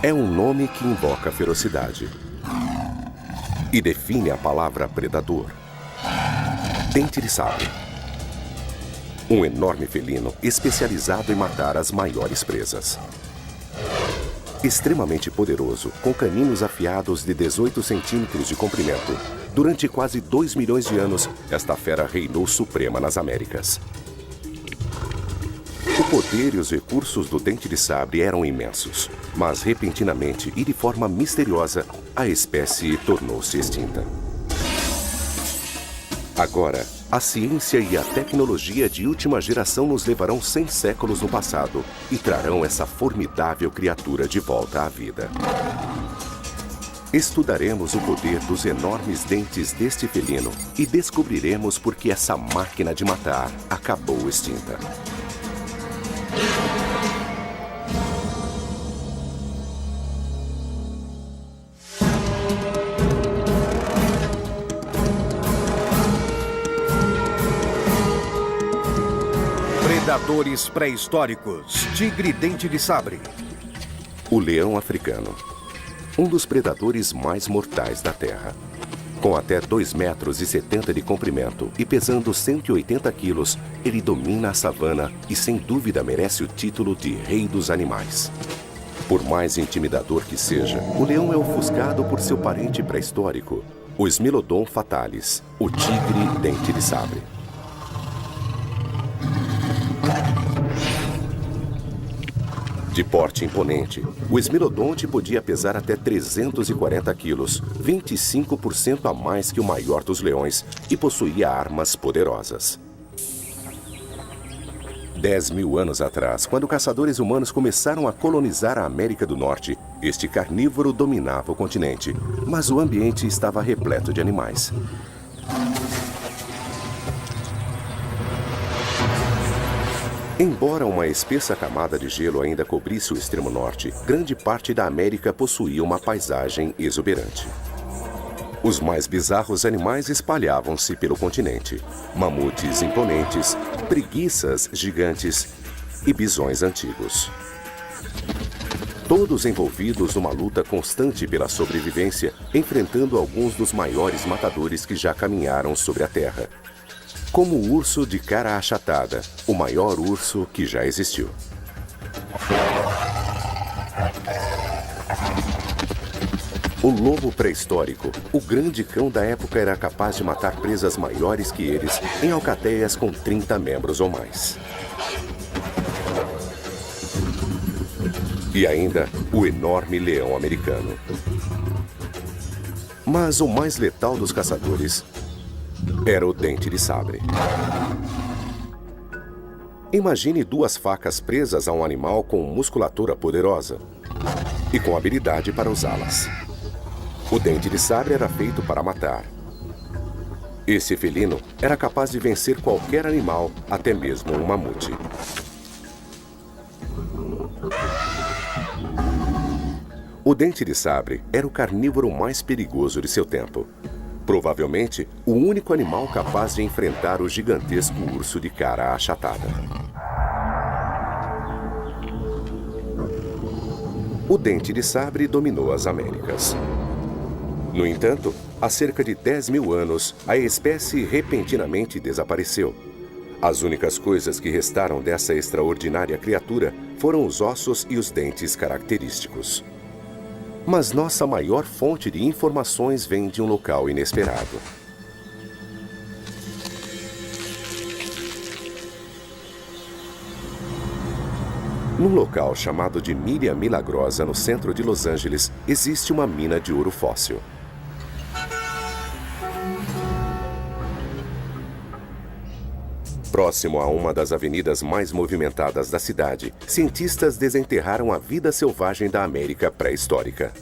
é um nome que invoca ferocidade e define a palavra predador. Dente de sabre. Um enorme felino especializado em matar as maiores presas. Extremamente poderoso, com caninos afiados de 18 centímetros de comprimento, durante quase 2 milhões de anos, esta fera reinou suprema nas Américas. O poder e os recursos do Dente de Sabre eram imensos, mas repentinamente e de forma misteriosa, a espécie tornou-se extinta. Agora, a ciência e a tecnologia de última geração nos levarão 100 séculos no passado e trarão essa formidável criatura de volta à vida. Estudaremos o poder dos enormes dentes deste felino e descobriremos por que essa máquina de matar acabou extinta. Predadores pré-históricos. Tigre Dente de Sabre. O leão africano. Um dos predadores mais mortais da Terra. Com até 2,70 metros de comprimento e pesando 180 quilos, ele domina a savana e sem dúvida merece o título de rei dos animais. Por mais intimidador que seja, o leão é ofuscado por seu parente pré-histórico, o Smilodon fatalis, o tigre dente de sabre. De porte imponente, o Smilodonte podia pesar até 340 quilos, 25% a mais que o maior dos leões, e possuía armas poderosas. 10 mil anos atrás, quando caçadores humanos começaram a colonizar a América do Norte, este carnívoro dominava o continente, mas o ambiente estava repleto de animais. Embora uma espessa camada de gelo ainda cobrisse o extremo norte, grande parte da América possuía uma paisagem exuberante. Os mais bizarros animais espalhavam-se pelo continente. Mamutes imponentes, preguiças gigantes e bisões antigos. Todos envolvidos numa luta constante pela sobrevivência, enfrentando alguns dos maiores matadores que já caminharam sobre a Terra. Como o urso de cara achatada, o maior urso que já existiu. O lobo pré-histórico, o grande cão da época, era capaz de matar presas maiores que eles em alcateias com 30 membros ou mais. E ainda, o enorme leão americano. Mas o mais letal dos caçadores era o dente de sabre. Imagine 2 facas presas a um animal com musculatura poderosa e com habilidade para usá-las. O dente de sabre era feito para matar. Esse felino era capaz de vencer qualquer animal, até mesmo um mamute. O dente de sabre era o carnívoro mais perigoso de seu tempo. Provavelmente, o único animal capaz de enfrentar o gigantesco urso de cara achatada. O dente de sabre dominou as Américas. No entanto, há cerca de 10 mil anos, a espécie repentinamente desapareceu. As únicas coisas que restaram dessa extraordinária criatura foram os ossos e os dentes característicos. Mas nossa maior fonte de informações vem de um local inesperado. Num local chamado de Milha Milagrosa, no centro de Los Angeles, existe uma mina de ouro fóssil. Próximo a uma das avenidas mais movimentadas da cidade, cientistas desenterraram a vida selvagem da América pré-histórica.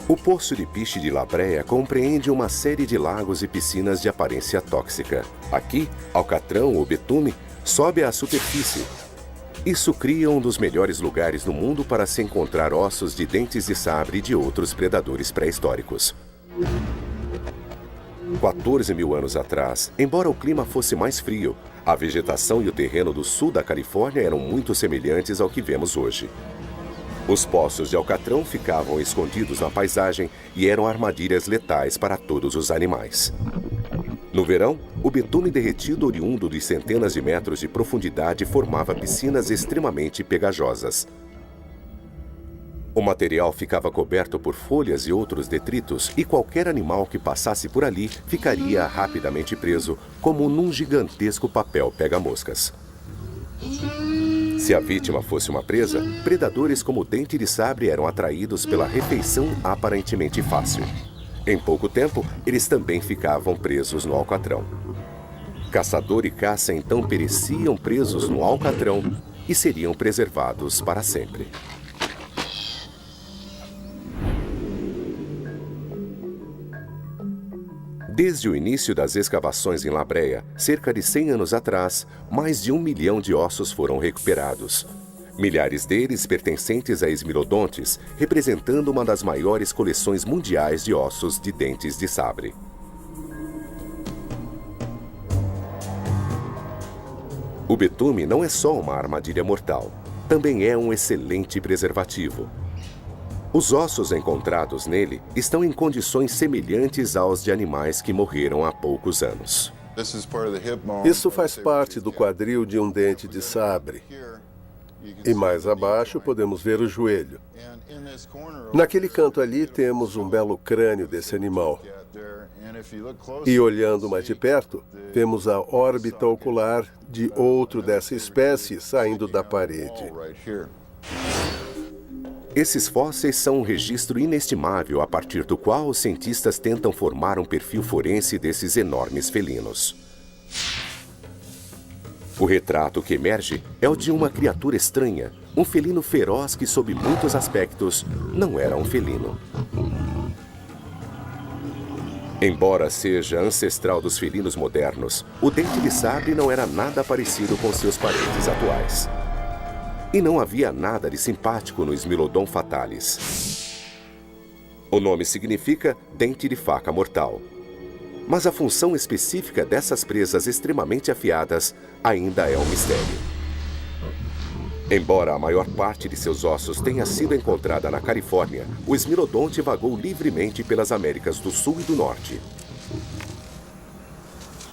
O Poço de Piche de La Brea compreende uma série de lagos e piscinas de aparência tóxica. Aqui, alcatrão ou betume sobe à superfície. Isso cria um dos melhores lugares no mundo para se encontrar ossos de dentes de sabre e de outros predadores pré-históricos. 14.000 anos atrás, embora o clima fosse mais frio, a vegetação e o terreno do sul da Califórnia eram muito semelhantes ao que vemos hoje. Os poços de alcatrão ficavam escondidos na paisagem e eram armadilhas letais para todos os animais. No verão, o betume derretido oriundo de centenas de metros de profundidade formava piscinas extremamente pegajosas. O material ficava coberto por folhas e outros detritos e qualquer animal que passasse por ali ficaria rapidamente preso, como num gigantesco papel pega-moscas. Se a vítima fosse uma presa, predadores como o dente de sabre eram atraídos pela refeição aparentemente fácil. Em pouco tempo, eles também ficavam presos no alcatrão. Caçador e caça então pereciam presos no alcatrão e seriam preservados para sempre. Desde o início das escavações em La Brea, cerca de 100 anos atrás, mais de 1 milhão de ossos foram recuperados. Milhares deles pertencentes a esmilodontes, representando uma das maiores coleções mundiais de ossos de dentes de sabre. O betume não é só uma armadilha mortal, também é um excelente preservativo. Os ossos encontrados nele estão em condições semelhantes aos de animais que morreram há poucos anos. Isso faz parte do quadril de um dente de sabre. E mais abaixo podemos ver o joelho. Naquele canto ali temos um belo crânio desse animal. E olhando mais de perto, vemos a órbita ocular de outro dessa espécie saindo da parede. Esses fósseis são um registro inestimável a partir do qual os cientistas tentam formar um perfil forense desses enormes felinos. O retrato que emerge é o de uma criatura estranha, um felino feroz que, sob muitos aspectos, não era um felino. Embora seja ancestral dos felinos modernos, o dente de sabre não era nada parecido com seus parentes atuais. E não havia nada de simpático no Smilodon fatalis. O nome significa dente de faca mortal. Mas a função específica dessas presas extremamente afiadas ainda é um mistério. Embora a maior parte de seus ossos tenha sido encontrada na Califórnia, o Smilodonte vagou livremente pelas Américas do Sul e do Norte.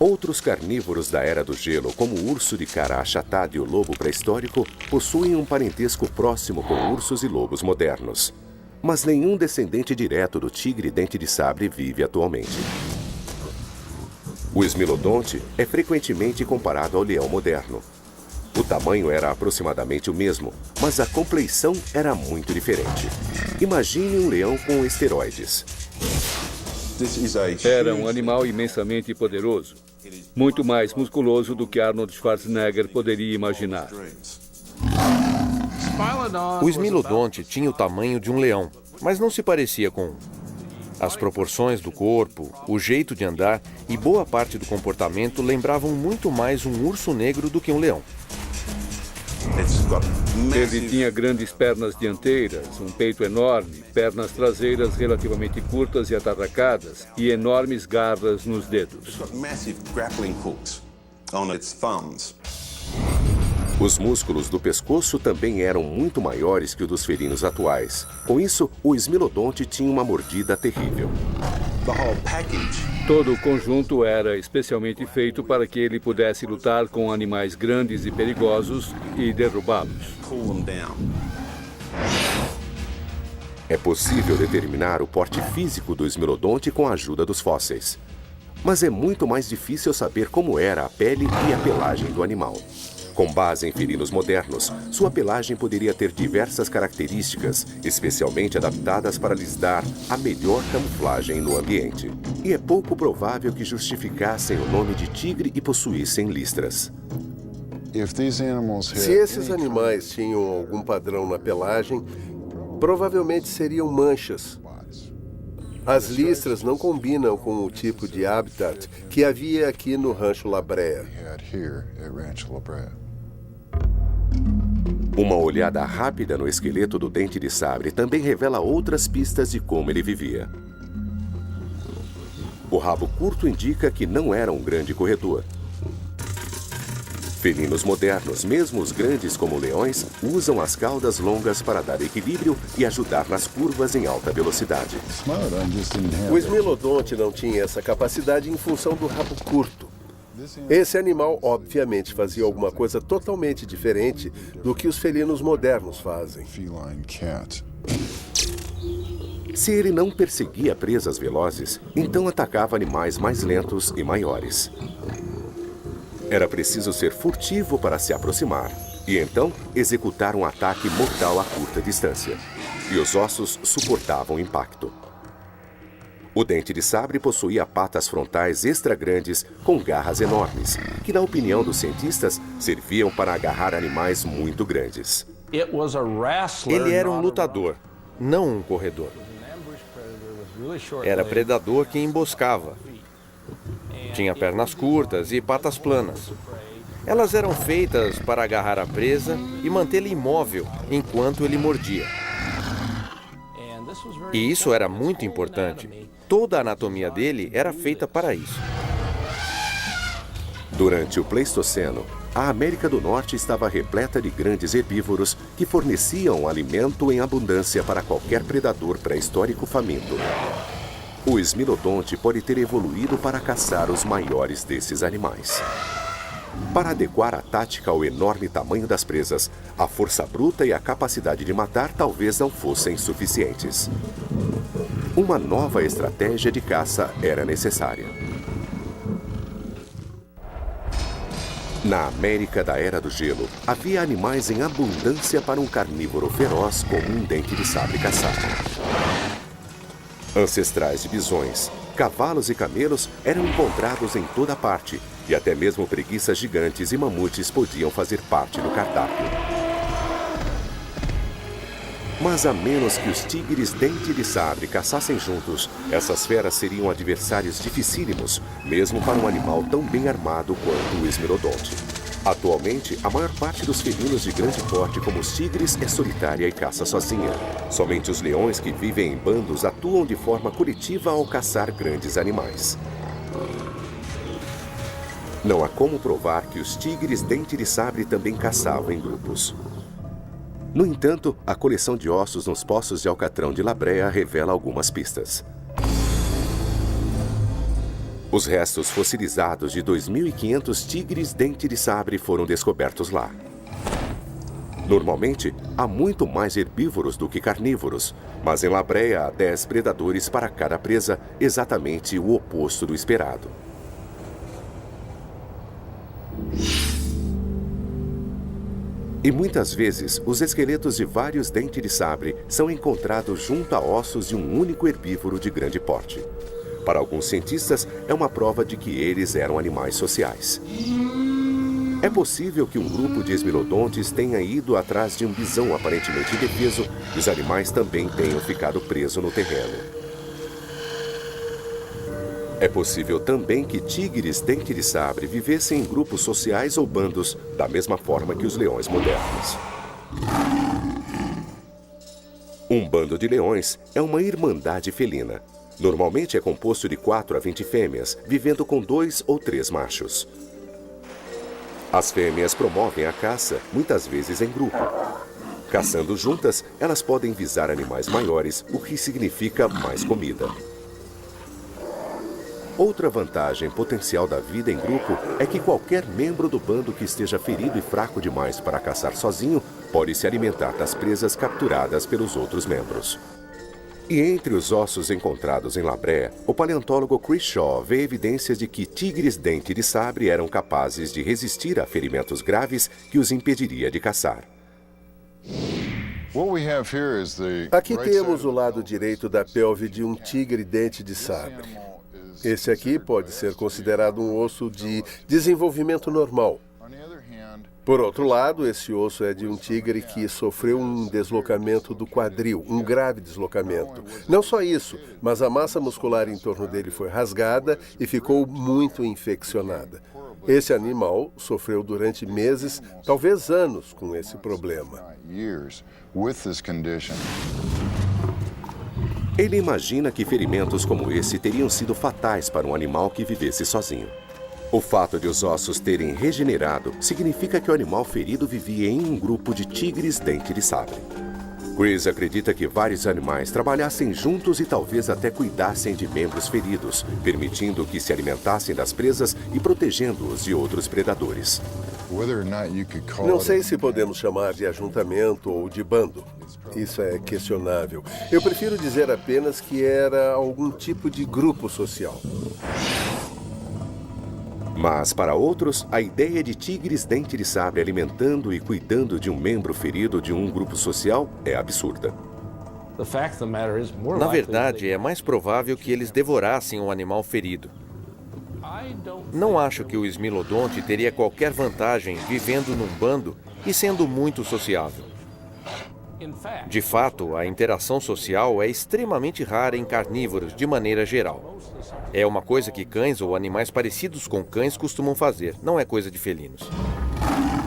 Outros carnívoros da Era do Gelo, como o urso de cara achatada e o lobo pré-histórico, possuem um parentesco próximo com ursos e lobos modernos. Mas nenhum descendente direto do tigre dente de sabre vive atualmente. O Smilodonte é frequentemente comparado ao leão moderno. O tamanho era aproximadamente o mesmo, mas a compleição era muito diferente. Imagine um leão com esteroides. Era um animal imensamente poderoso, muito mais musculoso do que Arnold Schwarzenegger poderia imaginar. O Smilodonte tinha o tamanho de um leão, mas não se parecia com um. As proporções do corpo, o jeito de andar e boa parte do comportamento lembravam muito mais um urso negro do que um leão. Ele tinha grandes pernas dianteiras, um peito enorme, pernas traseiras relativamente curtas e atarracadas e enormes garras nos dedos. Os músculos do pescoço também eram muito maiores que os dos felinos atuais. Com isso, o Smilodonte tinha uma mordida terrível. Todo o conjunto era especialmente feito para que ele pudesse lutar com animais grandes e perigosos e derrubá-los. É possível determinar o porte físico do Smilodonte com a ajuda dos fósseis. Mas é muito mais difícil saber como era a pele e a pelagem do animal. Com base em felinos modernos, sua pelagem poderia ter diversas características, especialmente adaptadas para lhes dar a melhor camuflagem no ambiente. E é pouco provável que justificassem o nome de tigre e possuíssem listras. Se esses animais tinham algum padrão na pelagem, provavelmente seriam manchas. As listras não combinam com o tipo de habitat que havia aqui no Rancho La Brea. Uma olhada rápida no esqueleto do dente de sabre também revela outras pistas de como ele vivia. O rabo curto indica que não era um grande corredor. Felinos modernos, mesmo os grandes como leões, usam as caudas longas para dar equilíbrio e ajudar nas curvas em alta velocidade. O Smilodonte não tinha essa capacidade em função do rabo curto. Esse animal, obviamente, fazia alguma coisa totalmente diferente do que os felinos modernos fazem. Se ele não perseguia presas velozes, então atacava animais mais lentos e maiores. Era preciso ser furtivo para se aproximar e então executar um ataque mortal a curta distância. E os ossos suportavam o impacto. O dente de sabre possuía patas frontais extra grandes com garras enormes, que, na opinião dos cientistas, serviam para agarrar animais muito grandes. Ele era um lutador, não um corredor. Era predador que emboscava. Tinha pernas curtas e patas planas. Elas eram feitas para agarrar a presa e mantê-la imóvel enquanto ele mordia. E isso era muito importante. Toda a anatomia dele era feita para isso. Durante o Pleistoceno, a América do Norte estava repleta de grandes herbívoros que forneciam alimento em abundância para qualquer predador pré-histórico faminto. O Smilodonte pode ter evoluído para caçar os maiores desses animais. Para adequar a tática ao enorme tamanho das presas, a força bruta e a capacidade de matar talvez não fossem suficientes. Uma nova estratégia de caça era necessária. Na América da Era do Gelo, havia animais em abundância para um carnívoro feroz como um dente de sabre caçar. Ancestrais de bisões, cavalos e camelos eram encontrados em toda parte, e até mesmo preguiças gigantes e mamutes podiam fazer parte do cardápio. Mas a menos que os tigres dente de sabre caçassem juntos, essas feras seriam adversários dificílimos, mesmo para um animal tão bem armado quanto o Smilodonte. Atualmente, a maior parte dos felinos de grande porte, como os tigres, é solitária e caça sozinha. Somente os leões que vivem em bandos atuam de forma coletiva ao caçar grandes animais. Não há como provar que os tigres dente de sabre também caçavam em grupos. No entanto, a coleção de ossos nos poços de Alcatrão de La Brea revela algumas pistas. Os restos fossilizados de 2.500 tigres dente de sabre foram descobertos lá. Normalmente, há muito mais herbívoros do que carnívoros, mas em La Brea há 10 predadores para cada presa, exatamente o oposto do esperado. E muitas vezes, os esqueletos de vários dentes de sabre são encontrados junto a ossos de um único herbívoro de grande porte. Para alguns cientistas, é uma prova de que eles eram animais sociais. É possível que um grupo de esmilodontes tenha ido atrás de um bisão aparentemente indefeso e os animais também tenham ficado presos no terreno. É possível também que tigres dente de sabre vivessem em grupos sociais ou bandos, da mesma forma que os leões modernos. Um bando de leões é uma irmandade felina. Normalmente é composto de 4 a 20 fêmeas, vivendo com 2 ou 3 machos. As fêmeas promovem a caça, muitas vezes em grupo. Caçando juntas, elas podem visar animais maiores, o que significa mais comida. Outra vantagem potencial da vida em grupo é que qualquer membro do bando que esteja ferido e fraco demais para caçar sozinho pode se alimentar das presas capturadas pelos outros membros. E entre os ossos encontrados em La Brea, o paleontólogo Chris Shaw vê evidências de que tigres dente de sabre eram capazes de resistir a ferimentos graves que os impediria de caçar. Aqui temos o lado direito da pelve de um tigre dente de sabre. Esse aqui pode ser considerado um osso de desenvolvimento normal. Por outro lado, esse osso é de um tigre que sofreu um deslocamento do quadril, um grave deslocamento. Não só isso, mas a massa muscular em torno dele foi rasgada e ficou muito infeccionada. Esse animal sofreu durante meses, talvez anos, com esse problema. Ele imagina que ferimentos como esse teriam sido fatais para um animal que vivesse sozinho. O fato de os ossos terem regenerado significa que o animal ferido vivia em um grupo de tigres dente de sabre. Chris acredita que vários animais trabalhassem juntos e talvez até cuidassem de membros feridos, permitindo que se alimentassem das presas e protegendo-os de outros predadores. Não sei se podemos chamar de ajuntamento ou de bando. Isso é questionável. Eu prefiro dizer apenas que era algum tipo de grupo social. Mas, para outros, a ideia de tigres dente de sabre alimentando e cuidando de um membro ferido de um grupo social é absurda. Na verdade, é mais provável que eles devorassem um animal ferido. Não acho que o Smilodonte teria qualquer vantagem vivendo num bando e sendo muito sociável. De fato, a interação social é extremamente rara em carnívoros de maneira geral. É uma coisa que cães ou animais parecidos com cães costumam fazer, não é coisa de felinos.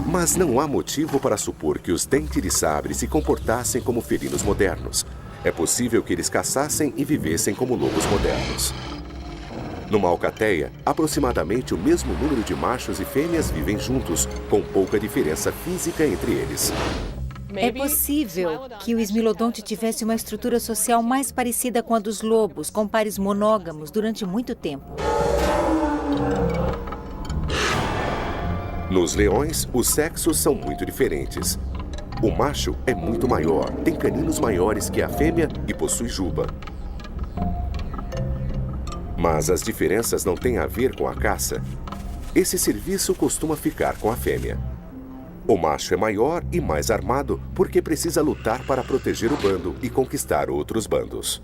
Mas não há motivo para supor que os dente de sabre se comportassem como felinos modernos. É possível que eles caçassem e vivessem como lobos modernos. Numa alcateia, aproximadamente o mesmo número de machos e fêmeas vivem juntos, com pouca diferença física entre eles. É possível que o Smilodonte tivesse uma estrutura social mais parecida com a dos lobos, com pares monógamos durante muito tempo. Nos leões, os sexos são muito diferentes. O macho é muito maior, tem caninos maiores que a fêmea e possui juba. Mas as diferenças não têm a ver com a caça. Esse serviço costuma ficar com a fêmea. O macho é maior e mais armado porque precisa lutar para proteger o bando e conquistar outros bandos.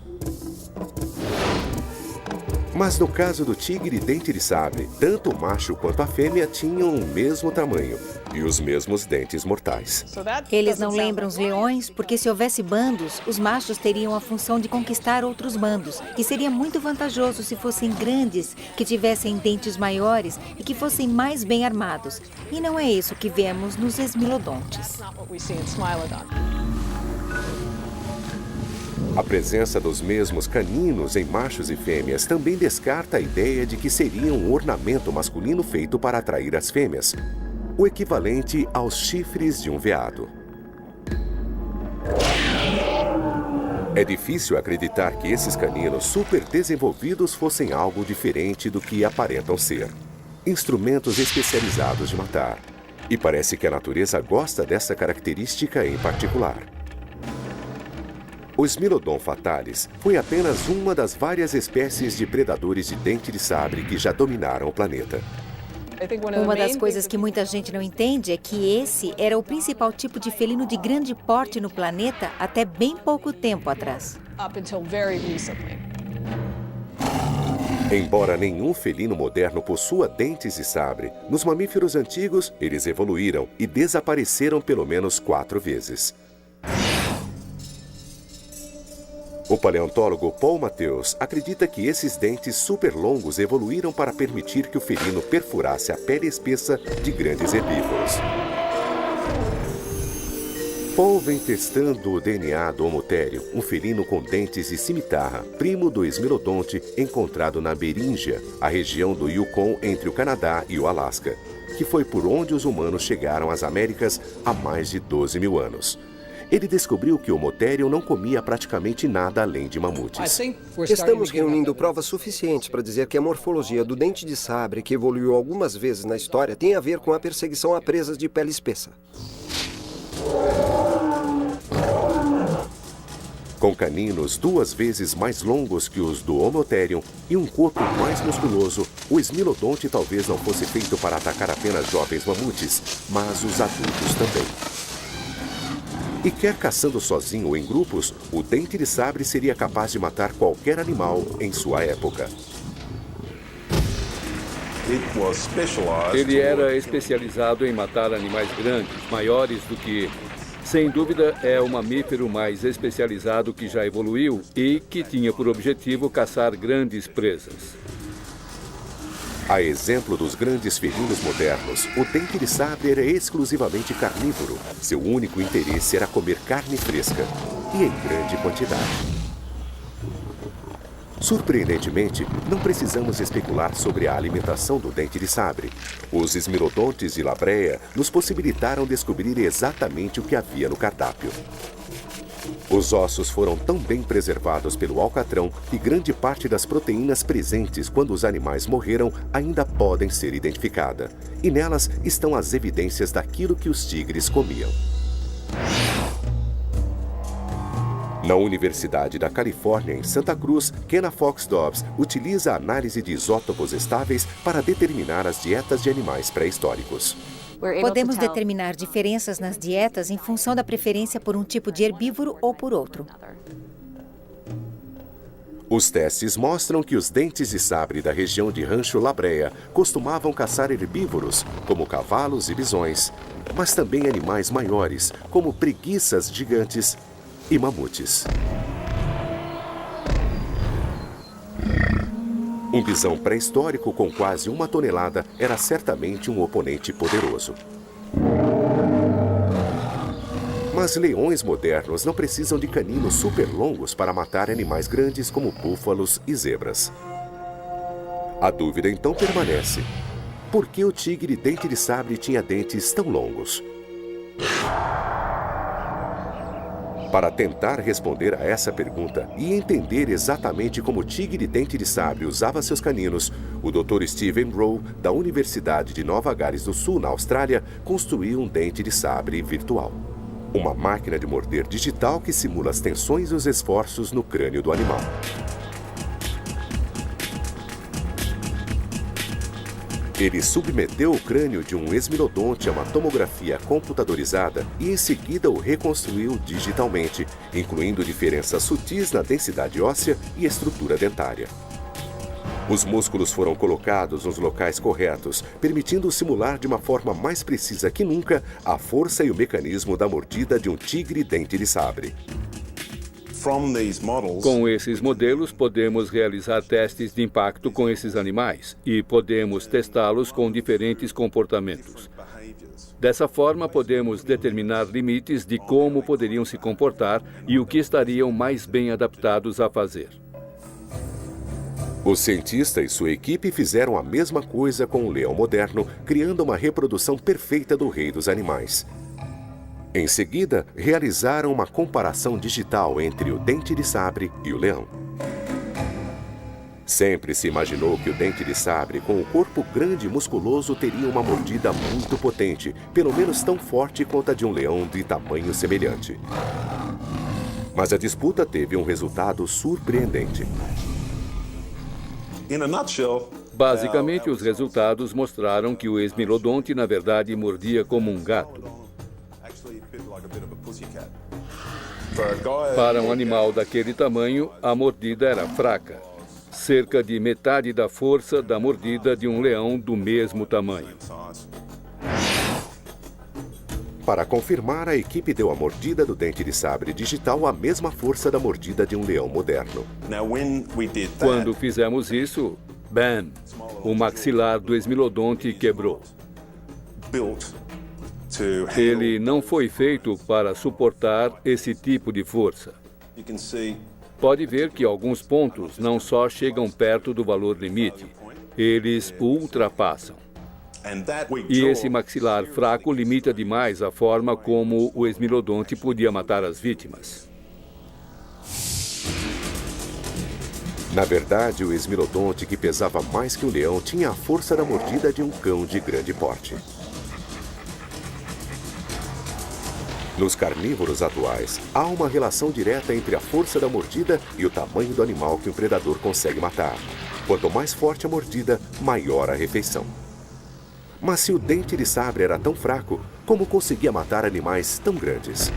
Mas no caso do tigre dente de sabre, tanto o macho quanto a fêmea tinham o mesmo tamanho e os mesmos dentes mortais. Eles não lembram os leões porque se houvesse bandos, os machos teriam a função de conquistar outros bandos. E seria muito vantajoso se fossem grandes, que tivessem dentes maiores e que fossem mais bem armados. E não é isso que vemos nos Smilodontes. A presença dos mesmos caninos em machos e fêmeas também descarta a ideia de que seria um ornamento masculino feito para atrair as fêmeas, o equivalente aos chifres de um veado. É difícil acreditar que esses caninos super desenvolvidos fossem algo diferente do que aparentam ser. Instrumentos especializados de matar. E parece que a natureza gosta dessa característica em particular. O Smilodon fatalis foi apenas uma das várias espécies de predadores de dente de sabre que já dominaram o planeta. Uma das coisas que muita gente não entende é que esse era o principal tipo de felino de grande porte no planeta até bem pouco tempo atrás. Embora nenhum felino moderno possua dentes de sabre, nos mamíferos antigos eles evoluíram e desapareceram pelo menos 4 vezes. O paleontólogo Paul Matthews acredita que esses dentes super longos evoluíram para permitir que o felino perfurasse a pele espessa de grandes herbívoros. Paul vem testando o DNA do Homotherium, um felino com dentes de cimitarra, primo do Smilodonte, encontrado na Beríngia, a região do Yukon entre o Canadá e o Alasca, que foi por onde os humanos chegaram às Américas há mais de 12 mil anos. Ele descobriu que o Homotherium não comia praticamente nada além de mamutes. Estamos reunindo provas suficientes para dizer que a morfologia do dente de sabre, que evoluiu algumas vezes na história, tem a ver com a perseguição a presas de pele espessa. Com caninos 2 vezes mais longos que os do Homotherium e um corpo mais musculoso, o Smilodonte talvez não fosse feito para atacar apenas jovens mamutes, mas os adultos também. E quer caçando sozinho ou em grupos, o dente de sabre seria capaz de matar qualquer animal em sua época. Ele era especializado em matar animais grandes, maiores do que ele. Sem dúvida, é o mamífero mais especializado que já evoluiu e que tinha por objetivo caçar grandes presas. A exemplo dos grandes felinos modernos, o dente de sabre era exclusivamente carnívoro. Seu único interesse era comer carne fresca e em grande quantidade. Surpreendentemente, não precisamos especular sobre a alimentação do dente de sabre. Os esmilodontes de Labrea nos possibilitaram descobrir exatamente o que havia no cardápio. Os ossos foram tão bem preservados pelo alcatrão que grande parte das proteínas presentes quando os animais morreram ainda podem ser identificadas. E nelas estão as evidências daquilo que os tigres comiam. Na Universidade da Califórnia, em Santa Cruz, Kenna Fox Dobbs utiliza a análise de isótopos estáveis para determinar as dietas de animais pré-históricos. Podemos determinar diferenças nas dietas em função da preferência por um tipo de herbívoro ou por outro. Os testes mostram que os dentes de sabre da região de Rancho Labrea costumavam caçar herbívoros, como cavalos e bisões, mas também animais maiores, como preguiças gigantes e mamutes. Um bisão pré-histórico com quase 1 tonelada era certamente um oponente poderoso. Mas leões modernos não precisam de caninos super longos para matar animais grandes como búfalos e zebras. A dúvida então permanece. Por que o tigre dente de sabre tinha dentes tão longos? Para tentar responder a essa pergunta e entender exatamente como o tigre dente de sabre usava seus caninos, o Dr. Stephen Rowe, da Universidade de Nova Gales do Sul, na Austrália, construiu um dente de sabre virtual. Uma máquina de morder digital que simula as tensões e os esforços no crânio do animal. Ele submeteu o crânio de um esmilodonte a uma tomografia computadorizada e em seguida o reconstruiu digitalmente, incluindo diferenças sutis na densidade óssea e estrutura dentária. Os músculos foram colocados nos locais corretos, permitindo simular de uma forma mais precisa que nunca a força e o mecanismo da mordida de um tigre dente de sabre. Com esses modelos, podemos realizar testes de impacto com esses animais e podemos testá-los com diferentes comportamentos. Dessa forma, podemos determinar limites de como poderiam se comportar e o que estariam mais bem adaptados a fazer. O cientista e sua equipe fizeram a mesma coisa com o leão moderno, criando uma reprodução perfeita do rei dos animais. Em seguida, realizaram uma comparação digital entre o dente de sabre e o leão. Sempre se imaginou que o dente de sabre, com o corpo grande e musculoso, teria uma mordida muito potente, pelo menos tão forte quanto a de um leão de tamanho semelhante. Mas a disputa teve um resultado surpreendente. Basicamente, os resultados mostraram que o esmilodonte, na verdade, mordia como um gato. Para um animal daquele tamanho, a mordida era fraca, cerca de metade da força da mordida de um leão do mesmo tamanho. Para confirmar, a equipe deu à mordida do dente de sabre digital a mesma força da mordida de um leão moderno. Quando fizemos isso, bam! O maxilar do esmilodonte quebrou. Ele não foi feito para suportar esse tipo de força. Pode ver que alguns pontos não só chegam perto do valor limite, eles o ultrapassam. E esse maxilar fraco limita demais a forma como o esmilodonte podia matar as vítimas. Na verdade, o esmilodonte, que pesava mais que um leão, tinha a força da mordida de um cão de grande porte. Nos carnívoros atuais, há uma relação direta entre a força da mordida e o tamanho do animal que um predador consegue matar. Quanto mais forte a mordida, maior a refeição. Mas se o dente de sabre era tão fraco, como conseguia matar animais tão grandes?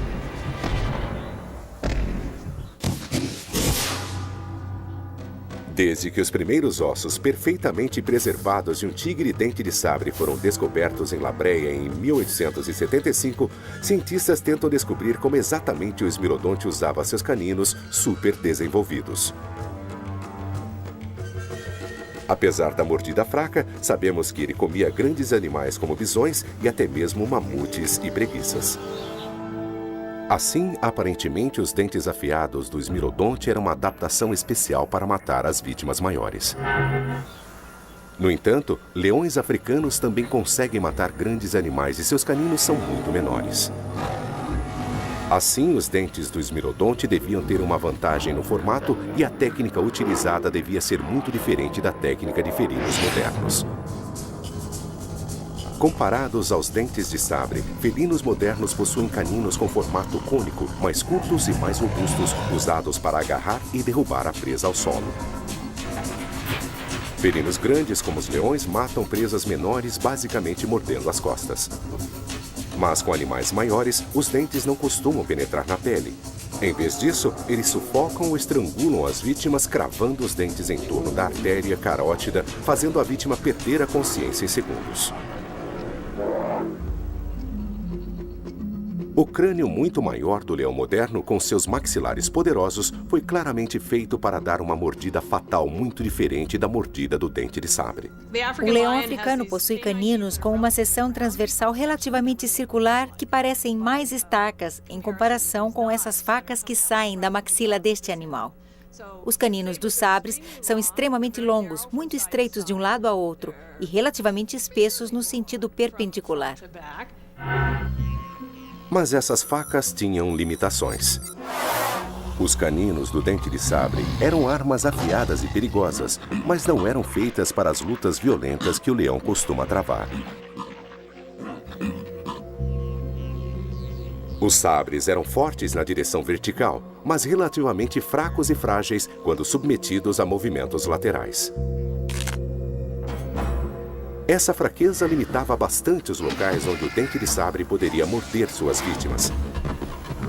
Desde que os primeiros ossos perfeitamente preservados de um tigre dente de sabre foram descobertos em Labrea em 1875, cientistas tentam descobrir como exatamente o esmilodonte usava seus caninos super desenvolvidos. Apesar da mordida fraca, sabemos que ele comia grandes animais como bisões e até mesmo mamutes e preguiças. Assim, aparentemente, os dentes afiados do esmilodonte eram uma adaptação especial para matar as vítimas maiores. No entanto, leões africanos também conseguem matar grandes animais e seus caninos são muito menores. Assim, os dentes do esmilodonte deviam ter uma vantagem no formato e a técnica utilizada devia ser muito diferente da técnica de felinos modernos. Comparados aos dentes de sabre, felinos modernos possuem caninos com formato cônico, mais curtos e mais robustos, usados para agarrar e derrubar a presa ao solo. Felinos grandes, como os leões, matam presas menores basicamente mordendo as costas. Mas com animais maiores, os dentes não costumam penetrar na pele. Em vez disso, eles sufocam ou estrangulam as vítimas, cravando os dentes em torno da artéria carótida, fazendo a vítima perder a consciência em segundos. O crânio muito maior do leão moderno, com seus maxilares poderosos, foi claramente feito para dar uma mordida fatal muito diferente da mordida do dente de sabre. O leão africano possui caninos com uma seção transversal relativamente circular que parecem mais estacas em comparação com essas facas que saem da maxila deste animal. Os caninos dos sabres são extremamente longos, muito estreitos de um lado a outro e relativamente espessos no sentido perpendicular. Mas essas facas tinham limitações. Os caninos do dente de sabre eram armas afiadas e perigosas, mas não eram feitas para as lutas violentas que o leão costuma travar. Os sabres eram fortes na direção vertical, mas relativamente fracos e frágeis quando submetidos a movimentos laterais. Essa fraqueza limitava bastante os locais onde o dente de sabre poderia morder suas vítimas.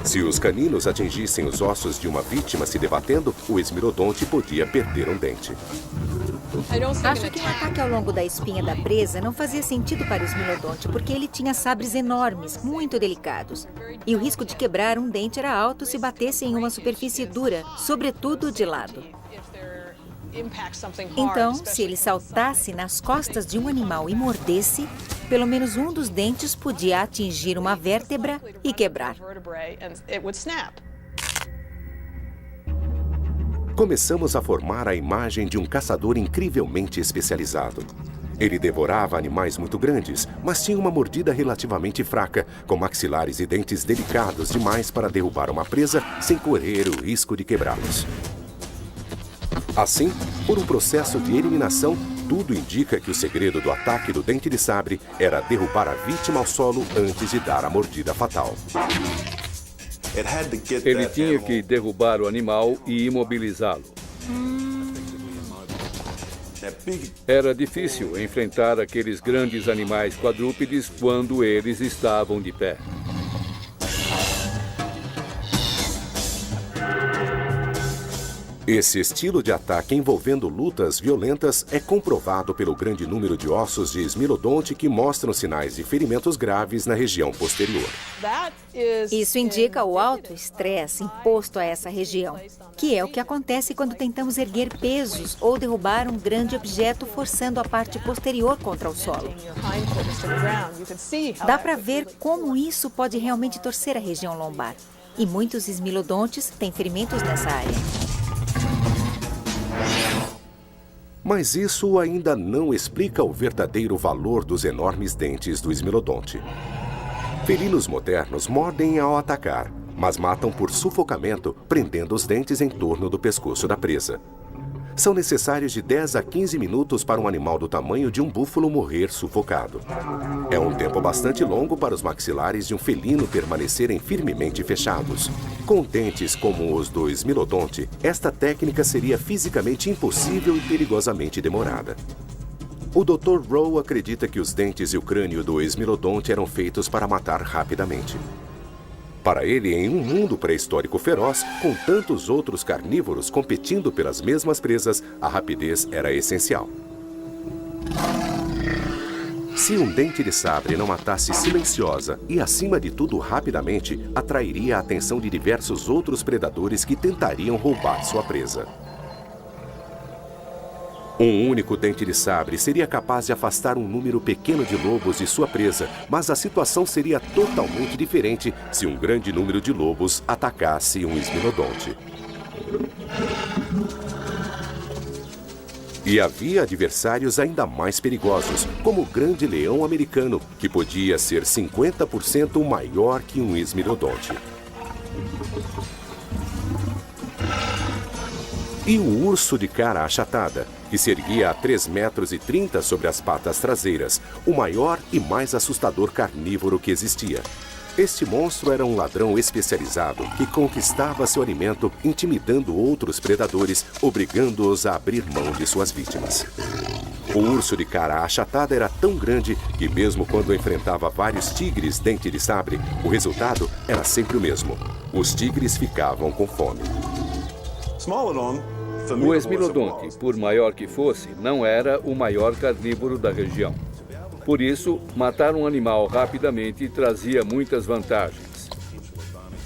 Se os caninos atingissem os ossos de uma vítima se debatendo, o esmilodonte podia perder um dente. Acho que um ataque ao longo da espinha da presa não fazia sentido para o esmilodonte, porque ele tinha sabres enormes, muito delicados. E o risco de quebrar um dente era alto se batesse em uma superfície dura, sobretudo de lado. Então, se ele saltasse nas costas de um animal e mordesse, pelo menos um dos dentes podia atingir uma vértebra e quebrar. Começamos a formar a imagem de um caçador incrivelmente especializado. Ele devorava animais muito grandes, mas tinha uma mordida relativamente fraca, com maxilares e dentes delicados demais para derrubar uma presa sem correr o risco de quebrá-los. Assim, por um processo de eliminação, tudo indica que o segredo do ataque do dente de sabre era derrubar a vítima ao solo antes de dar a mordida fatal. Ele tinha que derrubar o animal e imobilizá-lo. Era difícil enfrentar aqueles grandes animais quadrúpedes quando eles estavam de pé. Esse estilo de ataque envolvendo lutas violentas é comprovado pelo grande número de ossos de esmilodonte que mostram sinais de ferimentos graves na região posterior. Isso indica o alto estresse imposto a essa região, que é o que acontece quando tentamos erguer pesos ou derrubar um grande objeto forçando a parte posterior contra o solo. Dá para ver como isso pode realmente torcer a região lombar. E muitos esmilodontes têm ferimentos nessa área. Mas isso ainda não explica o verdadeiro valor dos enormes dentes do esmilodonte. Felinos modernos mordem ao atacar, mas matam por sufocamento, prendendo os dentes em torno do pescoço da presa. São necessários de 10 a 15 minutos para um animal do tamanho de um búfalo morrer sufocado. É um tempo bastante longo para os maxilares de um felino permanecerem firmemente fechados. Com dentes como os do esmilodonte, esta técnica seria fisicamente impossível e perigosamente demorada. O Dr. Rowe acredita que os dentes e o crânio do esmilodonte eram feitos para matar rapidamente. Para ele, em um mundo pré-histórico feroz, com tantos outros carnívoros competindo pelas mesmas presas, a rapidez era essencial. Se um dente de sabre não matasse silenciosa e, acima de tudo, rapidamente, atrairia a atenção de diversos outros predadores que tentariam roubar sua presa. Um único dente de sabre seria capaz de afastar um número pequeno de lobos de sua presa, mas a situação seria totalmente diferente se um grande número de lobos atacasse um esmilodonte. E havia adversários ainda mais perigosos, como o grande leão americano, que podia ser 50% maior que um esmilodonte. E o urso de cara achatada, que se erguia a 3,30 metros sobre as patas traseiras, o maior e mais assustador carnívoro que existia. Este monstro era um ladrão especializado que conquistava seu alimento intimidando outros predadores, obrigando-os a abrir mão de suas vítimas. O urso de cara achatada era tão grande que mesmo quando enfrentava vários tigres dente de sabre, o resultado era sempre o mesmo. Os tigres ficavam com fome. O esmilodonte, por maior que fosse, não era o maior carnívoro da região. Por isso, matar um animal rapidamente trazia muitas vantagens.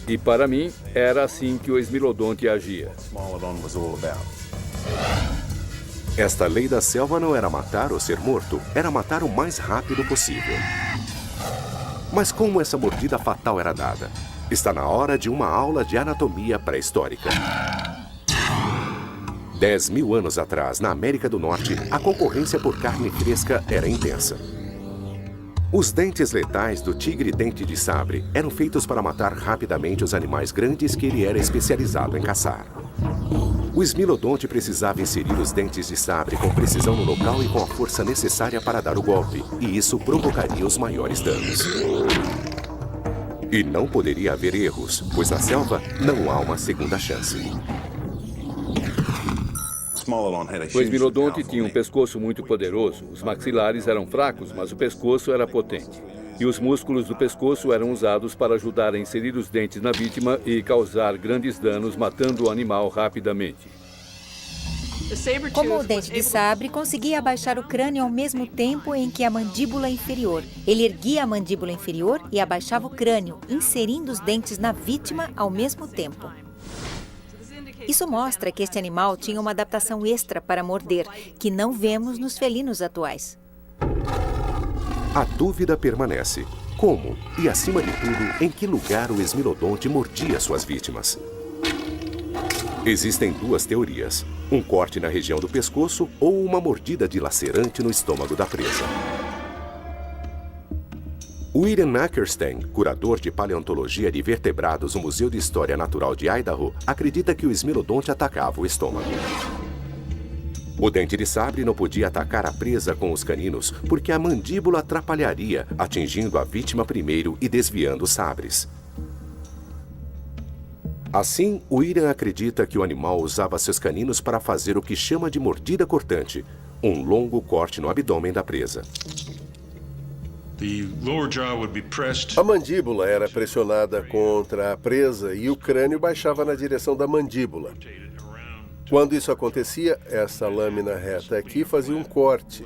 E para mim, era assim que o esmilodonte agia. Esta lei da selva não era matar ou ser morto, era matar o mais rápido possível. Mas como essa mordida fatal era dada? Está na hora de uma aula de anatomia pré-histórica. 10.000 anos atrás, na América do Norte, a concorrência por carne fresca era intensa. Os dentes letais do tigre dente de sabre eram feitos para matar rapidamente os animais grandes que ele era especializado em caçar. O esmilodonte precisava inserir os dentes de sabre com precisão no local e com a força necessária para dar o golpe, e isso provocaria os maiores danos. E não poderia haver erros, pois na selva não há uma segunda chance. O esmilodonte tinha um pescoço muito poderoso. Os maxilares eram fracos, mas o pescoço era potente. E os músculos do pescoço eram usados para ajudar a inserir os dentes na vítima e causar grandes danos, matando o animal rapidamente. Como o dente de sabre conseguia abaixar o crânio ao mesmo tempo em que a mandíbula inferior. Ele erguia a mandíbula inferior e abaixava o crânio, inserindo os dentes na vítima ao mesmo tempo. Isso mostra que este animal tinha uma adaptação extra para morder, que não vemos nos felinos atuais. A dúvida permanece. Como? E, acima de tudo, em que lugar o esmilodonte mordia suas vítimas? Existem duas teorias. Um corte na região do pescoço ou uma mordida dilacerante no estômago da presa. William Ackerstein, curador de paleontologia de vertebrados no Museu de História Natural de Idaho, acredita que o esmilodonte atacava o estômago. O dente de sabre não podia atacar a presa com os caninos porque a mandíbula atrapalharia, atingindo a vítima primeiro e desviando os sabres. Assim, William acredita que o animal usava seus caninos para fazer o que chama de mordida cortante, um longo corte no abdômen da presa. A mandíbula era pressionada contra a presa e o crânio baixava na direção da mandíbula. Quando isso acontecia, essa lâmina reta aqui fazia um corte.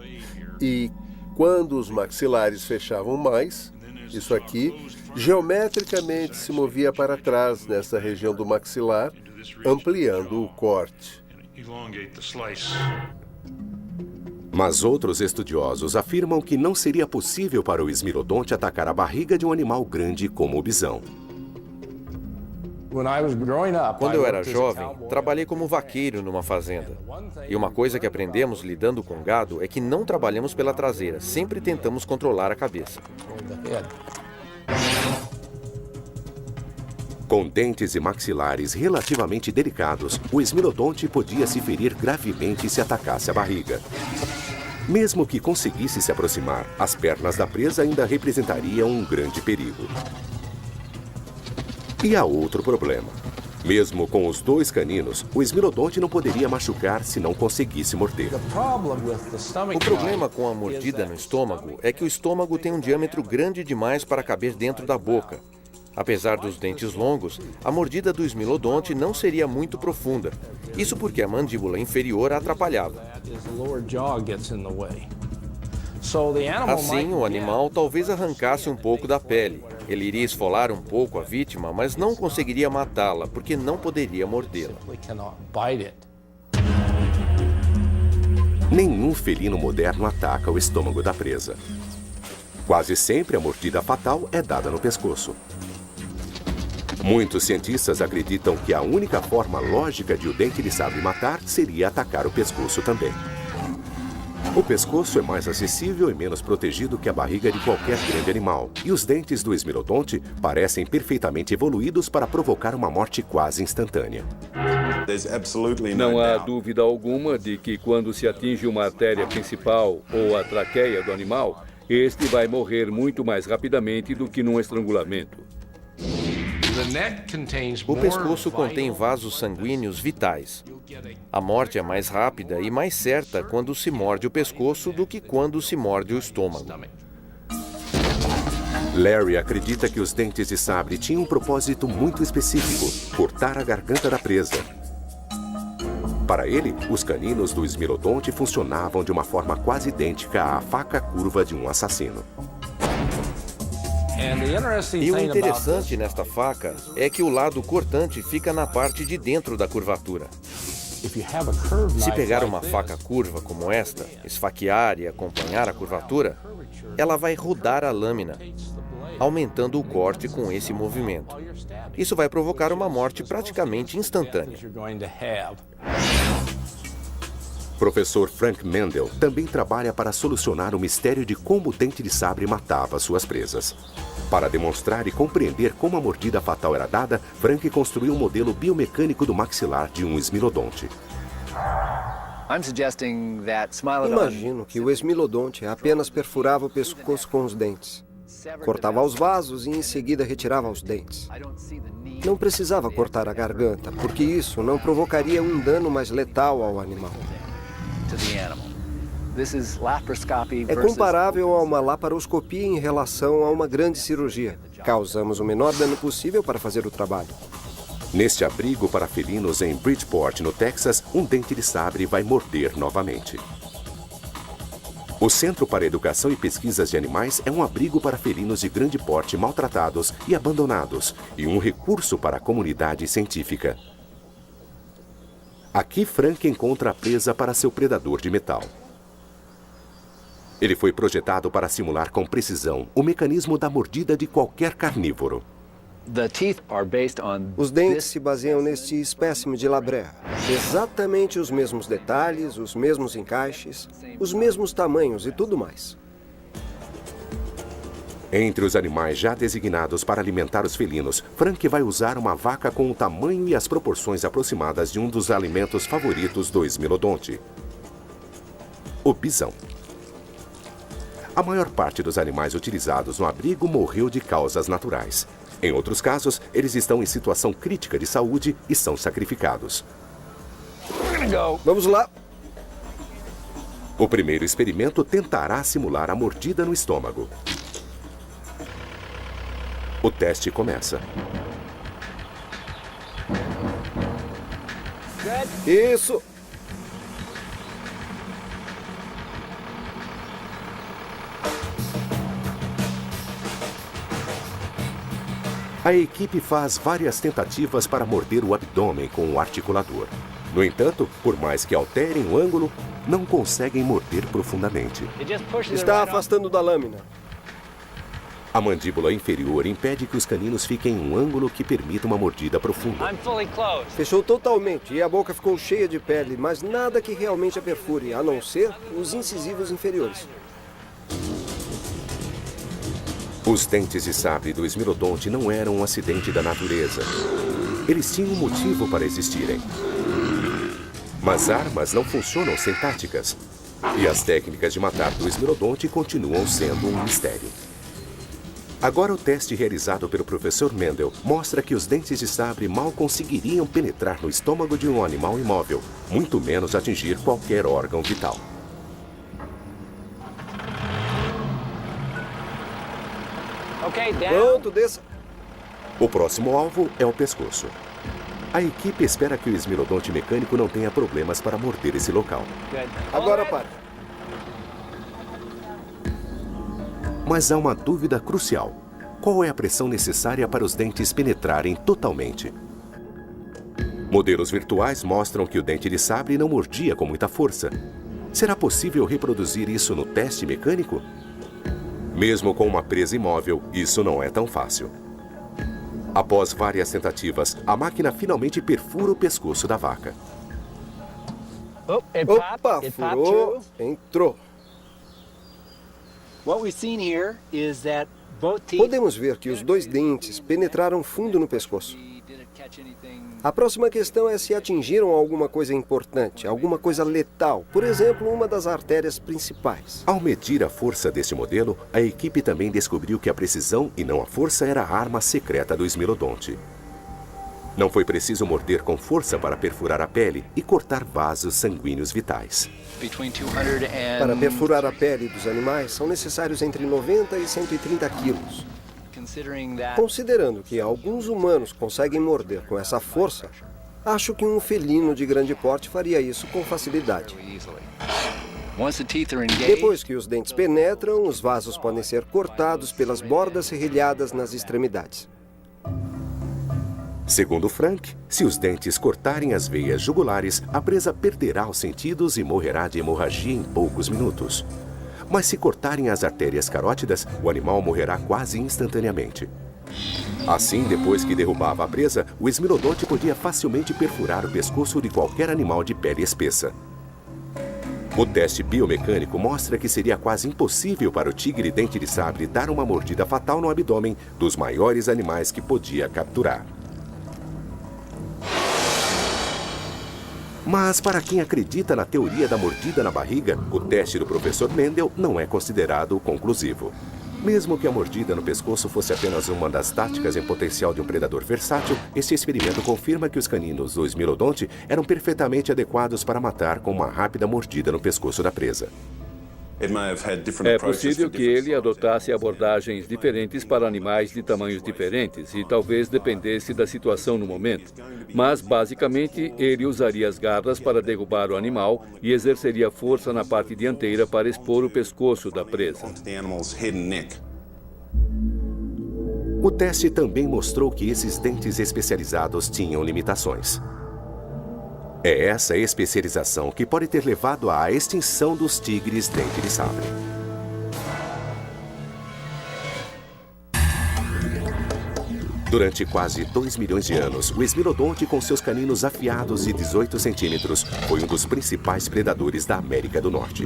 E quando os maxilares fechavam mais, isso aqui, geometricamente se movia para trás nessa região do maxilar, ampliando o corte. Mas outros estudiosos afirmam que não seria possível para o esmilodonte atacar a barriga de um animal grande como o bisão. Quando eu era jovem, trabalhei como vaqueiro numa fazenda. E uma coisa que aprendemos lidando com gado é que não trabalhamos pela traseira, sempre tentamos controlar a cabeça. Com dentes e maxilares relativamente delicados, o esmilodonte podia se ferir gravemente se atacasse a barriga. Mesmo que conseguisse se aproximar, as pernas da presa ainda representariam um grande perigo. E há outro problema. Mesmo com os dois caninos, o esmilodonte não poderia machucar se não conseguisse morder. O problema com a mordida no estômago é que o estômago tem um diâmetro grande demais para caber dentro da boca. Apesar dos dentes longos, a mordida do esmilodonte não seria muito profunda. Isso porque a mandíbula inferior a atrapalhava. Assim, o animal talvez arrancasse um pouco da pele. Ele iria esfolar um pouco a vítima, mas não conseguiria matá-la, porque não poderia mordê-la. Nenhum felino moderno ataca o estômago da presa. Quase sempre a mordida fatal é dada no pescoço. Muitos cientistas acreditam que a única forma lógica de o dente de sabre matar seria atacar o pescoço também. O pescoço é mais acessível e menos protegido que a barriga de qualquer grande animal, e os dentes do esmilodonte parecem perfeitamente evoluídos para provocar uma morte quase instantânea. Não há dúvida alguma de que quando se atinge uma artéria principal ou a traqueia do animal, este vai morrer muito mais rapidamente do que num estrangulamento. O pescoço contém vasos sanguíneos vitais. A morte é mais rápida e mais certa quando se morde o pescoço do que quando se morde o estômago. Larry acredita que os dentes de sabre tinham um propósito muito específico: cortar a garganta da presa. Para ele, os caninos do esmilodonte funcionavam de uma forma quase idêntica à faca curva de um assassino. E o interessante nesta faca é que o lado cortante fica na parte de dentro da curvatura. Se pegar uma faca curva como esta, esfaquear e acompanhar a curvatura, ela vai rodar a lâmina, aumentando o corte com esse movimento. Isso vai provocar uma morte praticamente instantânea. Professor Frank Mendel também trabalha para solucionar o mistério de como o dente de sabre matava suas presas. Para demonstrar e compreender como a mordida fatal era dada, Frank construiu um modelo biomecânico do maxilar de um esmilodonte. Imagino que o esmilodonte apenas perfurava o pescoço com os dentes. Cortava os vasos e em seguida retirava os dentes. Não precisava cortar a garganta, porque isso não provocaria um dano mais letal ao animal. É comparável a uma laparoscopia em relação a uma grande cirurgia. Causamos o menor dano possível para fazer o trabalho. Neste abrigo para felinos em Bridgeport, no Texas, um dente de sabre vai morder novamente. O Centro para Educação e Pesquisas de Animais é um abrigo para felinos de grande porte maltratados e abandonados, e um recurso para a comunidade científica. Aqui Frank encontra a presa para seu predador de metal. Ele foi projetado para simular com precisão o mecanismo da mordida de qualquer carnívoro. Os dentes se baseiam neste espécime de labré. Exatamente os mesmos detalhes, os mesmos encaixes, os mesmos tamanhos e tudo mais. Entre os animais já designados para alimentar os felinos, Frank vai usar uma vaca com o tamanho e as proporções aproximadas de um dos alimentos favoritos do esmilodonte: o bisão. A maior parte dos animais utilizados no abrigo morreu de causas naturais. Em outros casos, eles estão em situação crítica de saúde e são sacrificados. Vamos lá! O primeiro experimento tentará simular a mordida no estômago. O teste começa. Isso! A equipe faz várias tentativas para morder o abdômen com o articulador. No entanto, por mais que alterem o ângulo, não conseguem morder profundamente. Está afastando da lâmina. A mandíbula inferior impede que os caninos fiquem em um ângulo que permita uma mordida profunda. Fechou totalmente e a boca ficou cheia de pele, mas nada que realmente a perfure, a não ser os incisivos inferiores. Os dentes de sabre do esmilodonte não eram um acidente da natureza. Eles tinham um motivo para existirem. Mas armas não funcionam sem táticas. E as técnicas de matar do esmilodonte continuam sendo um mistério. Agora o teste realizado pelo professor Mendel mostra que os dentes de sabre mal conseguiriam penetrar no estômago de um animal imóvel, muito menos atingir qualquer órgão vital. Pronto, desça. O próximo alvo é o pescoço. A equipe espera que o esmilodonte mecânico não tenha problemas para morder esse local. Agora para. Mas há uma dúvida crucial. Qual é a pressão necessária para os dentes penetrarem totalmente? Modelos virtuais mostram que o dente de sabre não mordia com muita força. Será possível reproduzir isso no teste mecânico? Mesmo com uma presa imóvel, isso não é tão fácil. Após várias tentativas, a máquina finalmente perfura o pescoço da vaca. Opa, furou, entrou. Podemos ver que os dois dentes penetraram fundo no pescoço. A próxima questão é se atingiram alguma coisa importante, alguma coisa letal, por exemplo, uma das artérias principais. Ao medir a força deste modelo, a equipe também descobriu que a precisão e não a força era a arma secreta do Esmilodonte. Não foi preciso morder com força para perfurar a pele e cortar vasos sanguíneos vitais. Para perfurar a pele dos animais, são necessários entre 90 e 130 quilos. Considerando que alguns humanos conseguem morder com essa força, acho que um felino de grande porte faria isso com facilidade. Depois que os dentes penetram, os vasos podem ser cortados pelas bordas serrilhadas nas extremidades. Segundo Frank, se os dentes cortarem as veias jugulares, a presa perderá os sentidos e morrerá de hemorragia em poucos minutos. Mas se cortarem as artérias carótidas, o animal morrerá quase instantaneamente. Assim, depois que derrubava a presa, o Esmilodonte podia facilmente perfurar o pescoço de qualquer animal de pele espessa. O teste biomecânico mostra que seria quase impossível para o tigre dente de sabre dar uma mordida fatal no abdômen dos maiores animais que podia capturar. Mas para quem acredita na teoria da mordida na barriga, o teste do professor Mendel não é considerado conclusivo. Mesmo que a mordida no pescoço fosse apenas uma das táticas em potencial de um predador versátil, esse experimento confirma que os caninos do Esmilodonte eram perfeitamente adequados para matar com uma rápida mordida no pescoço da presa. É possível que ele adotasse abordagens diferentes para animais de tamanhos diferentes e talvez dependesse da situação no momento. Mas, basicamente, ele usaria as garras para derrubar o animal e exerceria força na parte dianteira para expor o pescoço da presa. O teste também mostrou que esses dentes especializados tinham limitações. É essa especialização que pode ter levado à extinção dos tigres dente de sabre. Durante quase 2 milhões de anos, o Esmilodonte, com seus caninos afiados de 18 centímetros, foi um dos principais predadores da América do Norte.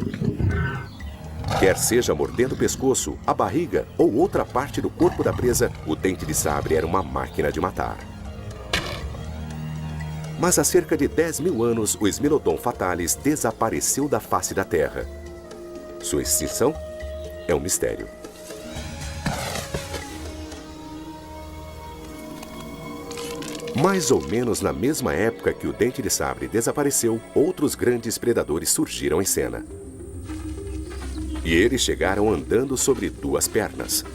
Quer seja mordendo o pescoço, a barriga ou outra parte do corpo da presa, o dente de sabre era uma máquina de matar. Mas há cerca de 10 mil anos, o Esmilodon fatalis desapareceu da face da Terra. Sua extinção é um mistério. Mais ou menos na mesma época que o dente de sabre desapareceu, outros grandes predadores surgiram em cena. E eles chegaram andando sobre 2 pernas.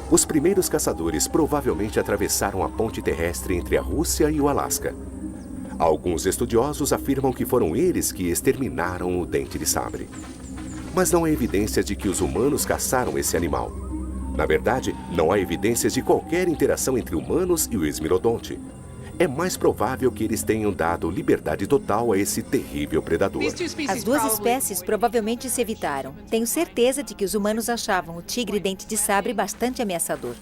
Os primeiros caçadores provavelmente atravessaram a ponte terrestre entre a Rússia e o Alasca. Alguns estudiosos afirmam que foram eles que exterminaram o dente de sabre. Mas não há evidências de que os humanos caçaram esse animal. Na verdade, não há evidências de qualquer interação entre humanos e o Esmilodonte. É mais provável que eles tenham dado liberdade total a esse terrível predador. As 2 espécies provavelmente se evitaram. Tenho certeza de que os humanos achavam o tigre dente de sabre bastante ameaçador.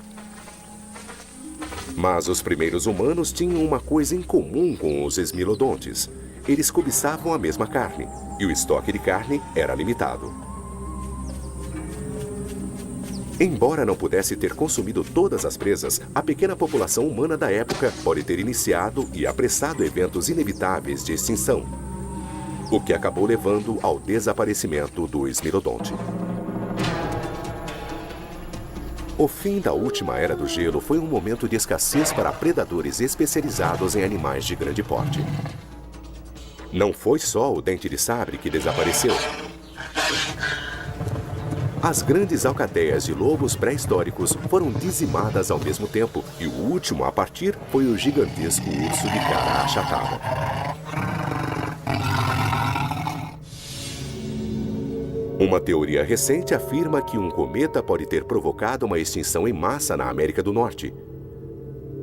Mas os primeiros humanos tinham uma coisa em comum com os Esmilodontes. Eles cobiçavam a mesma carne, e o estoque de carne era limitado. Embora não pudesse ter consumido todas as presas, a pequena população humana da época pode ter iniciado e apressado eventos inevitáveis de extinção, o que acabou levando ao desaparecimento do Esmilodonte. O fim da última era do gelo foi um momento de escassez para predadores especializados em animais de grande porte. Não foi só o dente de sabre que desapareceu. As grandes alcateias de lobos pré-históricos foram dizimadas ao mesmo tempo, e o último a partir foi o gigantesco urso de cara achatada. Uma teoria recente afirma que um cometa pode ter provocado uma extinção em massa na América do Norte.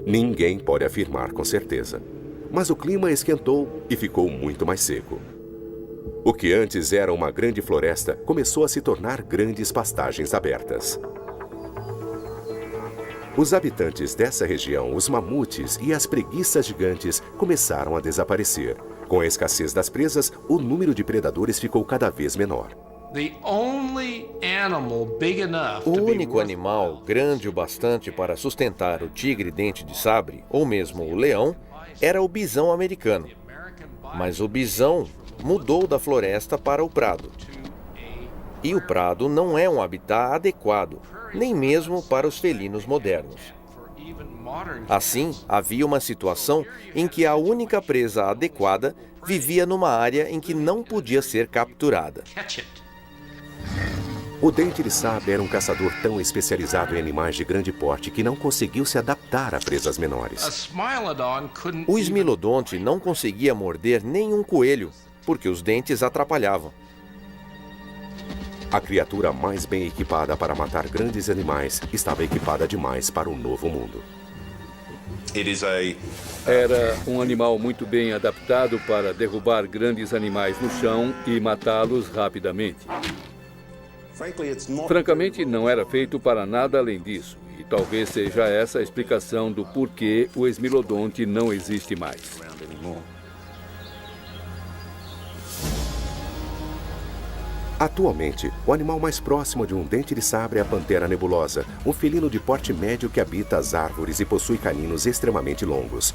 Ninguém pode afirmar com certeza, mas o clima esquentou e ficou muito mais seco. O que antes era uma grande floresta começou a se tornar grandes pastagens abertas. Os habitantes dessa região, os mamutes e as preguiças gigantes, começaram a desaparecer. Com a escassez das presas, o número de predadores ficou cada vez menor. O único animal grande o bastante para sustentar o tigre dente de sabre, ou mesmo o leão, era o bisão americano. Mas o bisão mudou da floresta para o prado. E o prado não é um habitat adequado, nem mesmo para os felinos modernos. Assim, havia uma situação em que a única presa adequada vivia numa área em que não podia ser capturada. O dente de sabre era um caçador tão especializado em animais de grande porte que não conseguiu se adaptar a presas menores. O esmilodonte não conseguia morder nenhum coelho, porque os dentes atrapalhavam. A criatura mais bem equipada para matar grandes animais estava equipada demais para o novo mundo. Era um animal muito bem adaptado para derrubar grandes animais no chão e matá-los rapidamente. Francamente, não era feito para nada além disso. E talvez seja essa a explicação do porquê o esmilodonte não existe mais. Atualmente, o animal mais próximo de um dente de sabre é a pantera nebulosa, um felino de porte médio que habita as árvores e possui caninos extremamente longos.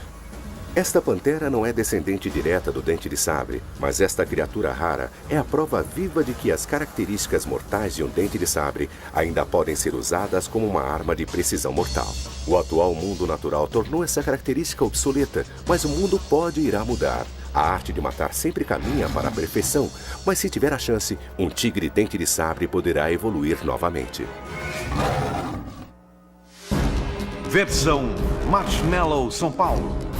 Esta pantera não é descendente direta do dente de sabre, mas esta criatura rara é a prova viva de que as características mortais de um dente de sabre ainda podem ser usadas como uma arma de precisão mortal. O atual mundo natural tornou essa característica obsoleta, mas o mundo pode e irá mudar. A arte de matar sempre caminha para a perfeição, mas se tiver a chance, um tigre dente de sabre poderá evoluir novamente. Versão Marshmallow São Paulo.